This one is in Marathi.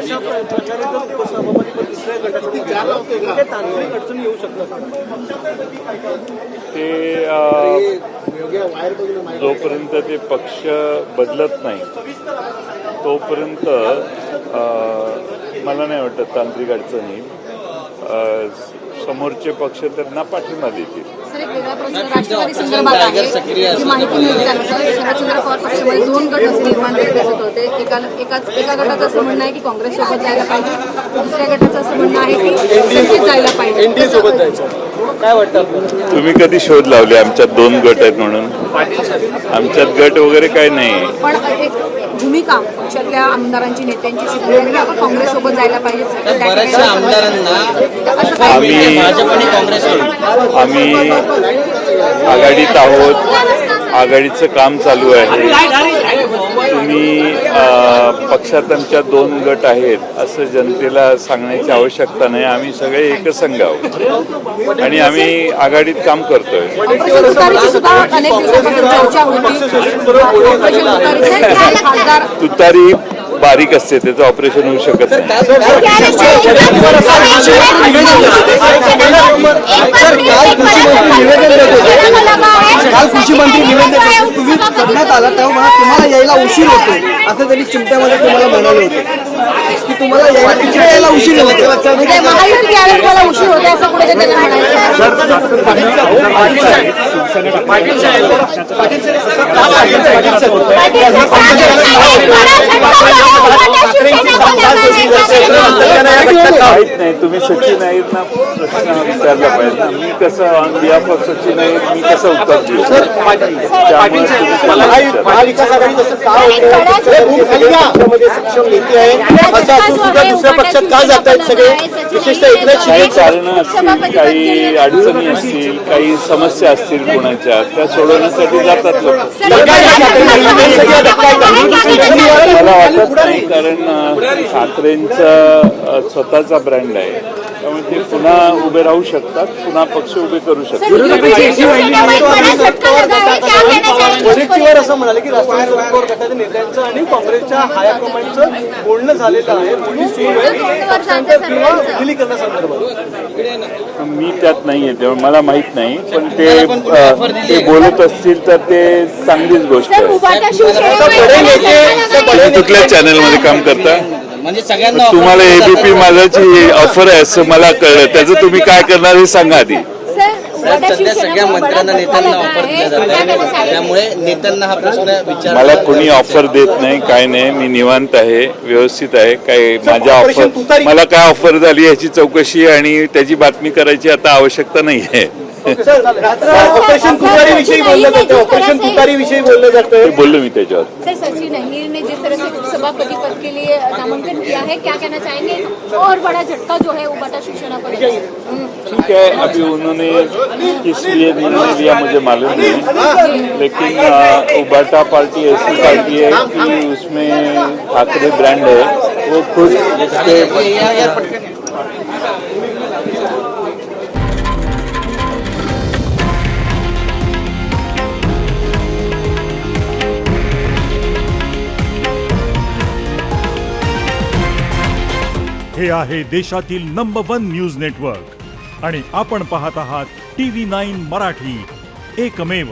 अशा प्रकारे जर सभापती पण दुसऱ्या गटाकडून काय तांत्रिक अडचणी येऊ शकतात? ते जोपर्यंत ते पक्ष बदलत नाही तोपर्यंत मला नाही वाटत तांत्रिक अडचणी. समोरचे पक्ष त्यांना पाठिंबा देतील. सर, एक वेगळा प्रश्न राष्ट्रवादी संदर्भात आहे. जी माहिती मिळते त्यानुसार शरदचंद्र पवार पक्षामध्ये 2 गट असे निर्माण दिसत होते. एका गटाचं असं म्हणणं आहे की काँग्रेस सोबत जायला पाहिजे, दुसऱ्या गटाचं असं म्हणणं आहे की संघित जायला पाहिजे. एनडीए सोबत जायचं काय वाटतं आपल्याला? तुम्ही कधी शोध लावले आमच्यात 2 गट आहेत म्हणून? आमच्यात गट वगैरे काही नाही. पण एक भूमिका पक्षातल्या आमदारांची नेत्यांची शिकवली की आपण काँग्रेस सोबत जायला पाहिजे. बऱ्याचशा आमदारांना भाजप आणि काँग्रेस आम्ही आघाडीत आहोत. आघाडीचं काम चालू आहे. तुम्ही पक्षात आमच्या 2 गट आहेत असं जनतेला सांगण्याची आवश्यकता नाही. आम्ही सगळे एकसंघ आहोत आणि आम्ही आघाडीत काम करतोय. तुतारी बारीक असते, त्याचं ऑपरेशन होऊ शकत नाही. काल कृषी मंत्री निवेदन तुम्ही करण्यात आला तेव्हा तुम्हाला यायला उशीर होतो असं त्यांनी चिमट्यामध्ये तुम्हाला म्हणाले होते की तुम्हाला यायला उशीर होतो. उशीर होतो असं कुठे त्यांना माहित नाही. तुम्ही सचिन आहेत ना, प्रश्न विचारला पाहिजे ना. मी कसं ऑन बिहाफ ऑफ सचिन आहे, मी कसं उत्तर देऊ? महाविकास आघाडी जसं का सक्षम नेते आहे असं असून सुद्धा दुसऱ्या पक्षात का जात आहेत सगळे, विशेषतः एकनाथ शिंदे? चालणं असतील, काही अडचणी असतील, काही समस्या असतील कोणाच्या, त्या सोडवण्यासाठी जातात लोक. मला वाटत नाही, कारण ठाकरेंचा स्वतःचा ब्रँड आहे, त्यामुळे ते पुन्हा उभे राहू शकतात, पुन्हा पक्ष उभे करू शकतात. वडेट्टीवार असं म्हणाले की राष्ट्रवादी शरद पवार गटाच्या नेत्यांचं आणि काँग्रेसच्या हायकमांडचं बोलणं झालेलं आहे, बोलणी सुरू आहे विलीकरणासंदर्भात. मी त्यात नाहीये त्यामुळे मला माहित नाही, पण ते बोलत असतील तर ते चांगलीच गोष्ट आहे. तुम्ही कुठल्या चॅनलमध्ये काम करता? म्हणजे सगळ्यांना तुम्हाला एबीपी माझ्याची ऑफर आहे असं मला कळलं. त्याचं तुम्ही काय करणार हे सांगा आधी. सध्या सगळ्या मंत्र्यांना नेत्यांना ऑफर दिल्या जाते, त्यामुळे नेत्यांना हा प्रश्न विचार. मला कोणी ऑफर देत नाही, काय नाही. मी निवांत आहे, व्यवस्थित आहे. काय माझ्या ऑफर, मला काय ऑफर झाली याची चौकशी आणि त्याची बातमी करायची आता आवश्यकता नाही आहे. ऑपरेशन तुतारी विषयी बोललं जातं, ऑपरेशन तुतारी विषयी बोललं जातं, बोललो मी त्याच्यावर. सर, सचिन अहीर ने जिस तरह से सभापति पद के लिए नामांकन किया है, क्या कहना चाहेंगे? और बड़ा झटका जो है उबाटा शिवसेना पर। ठीक है, अभी उन्होंने किस लिए निर्णय लिया मुझे मालूम नहीं, लेकिन उबाटा पार्टी ऐसी पार्टी है कि उसमें ठाकरे ब्रांड है, वो खुद हे आहे देशातील नंबर 1 न्यूज नेटवर्क आणि आपण पाहत आहात TV9 मराठी, एकमेव.